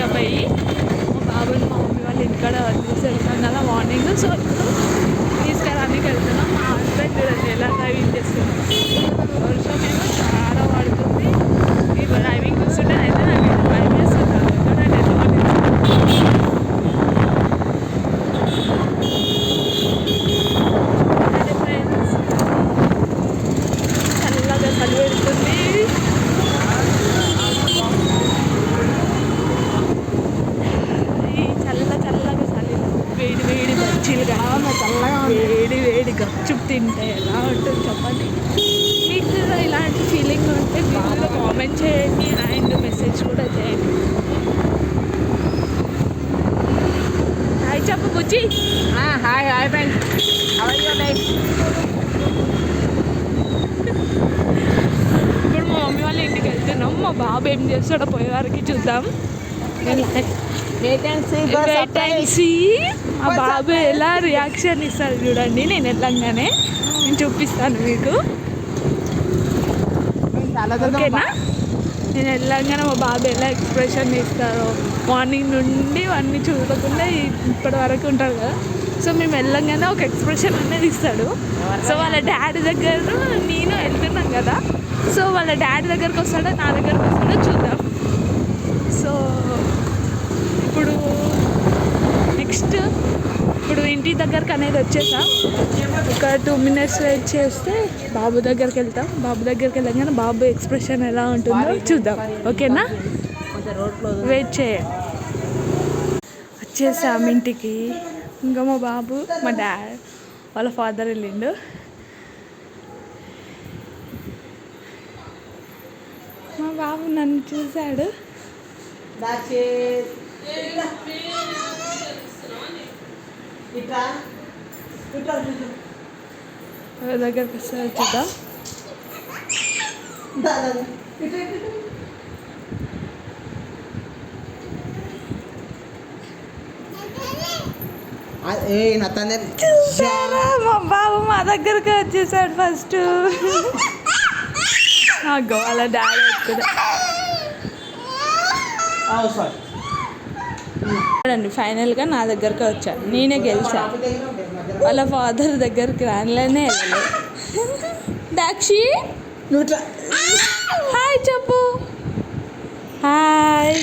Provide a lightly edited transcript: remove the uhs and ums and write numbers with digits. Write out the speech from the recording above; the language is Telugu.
అప్ అయ్యి మా బాబుని మా మమ్మీ వాళ్ళ ఇంటికాడ వదిలేసి వెళ్తాం కదా మార్నింగ్. సో ఇప్పుడు తీసుకెళ్ళడానికి వెళ్తున్నాం. మా హస్బెండ్ చూడండి ఎలా డ్రైవింగ్ చేస్తున్నాం. వర్షం ఏమో చాలా పడుతుంది. ఈ డ్రైవింగ్ చూస్తుంటే అయితే నాకు భయం వేస్తున్నాను. చల్లగా చలి పెడుతుంది. చల్లగా చలి వేడి వేడి బజ్జీలు కావాలి. చల్లగా వేడి వేడి గప్చుప్ తింటే ఎలా ఉంటుంది చెప్పండి. మీకు ఇలాంటి ఫీలింగ్ ఉంటే మీరు కామెంట్ చేయండి అండ్ మెసేజ్ కూడా చేయండి. హాయ్ చెప్పు Bujji. Hi friends, how are you guys? ఇప్పుడు మా మమ్మీ వాళ్ళ ఇంటికి వెళ్తున్నాం. మా బాబు ఏం చేస్తాడో పోయే వరకు చూద్దాం. Wait and see. మా బాబు ఎలా రియాక్షన్ ఇస్తాడు చూడండి. నేను వెళ్ళంగానే నేను చూపిస్తాను మీకు, ఓకేనా? నేను వెళ్ళంగానే మా బాబు ఎలా ఎక్స్ప్రెషన్ ఇస్తారో. మార్నింగ్ నుండి అన్నీ చూడకుండా ఇప్పటి వరకు ఉంటాడు కదా. సో మేము వెళ్ళంగానే ఒక ఎక్స్ప్రెషన్ అనేది ఇస్తాడు. సో వాళ్ళ డాడీ దగ్గర నేను వెళ్తున్నాం కదా. సో వాళ్ళ డాడీ దగ్గరకు వస్తాడో నా దగ్గరకు వస్తాడో చూద్దాం. సో ఇప్పుడు నెక్స్ట్ ఇప్పుడు ఇంటి దగ్గరకు అనేది వచ్చేసా. ఒక 2 minutes వెయిట్ చేస్తే బాబు దగ్గరికి వెళ్తాం. బాబు దగ్గరికి వెళ్ళగానే బాబు ఎక్స్ప్రెషన్ ఎలా ఉంటుందో చూద్దాం, ఓకేనా? వెయిట్ చేయండి. వచ్చేసాం ఇంటికి. ఇంకా మా బాబు మా డాడ్ వాళ్ళ ఫాదర్ వెళ్ళిండు. మా బాబు నన్ను చూశాడు. దగ్గరికి వస్తే చూద్దాం. చూసారా మా బాబు మా దగ్గరికి వచ్చేసాడు ఫస్ట్. వాళ్ళ డాడీ వచ్చాడు. చూడండి ఫైనల్గా నా దగ్గరికి వచ్చాను. నేనే గెలిచాను. వాళ్ళ ఫాదర్ దగ్గరికి రానిలేనే వెళ్ళలేదు. దాక్షి హాయ్ చెప్పు. హాయ్.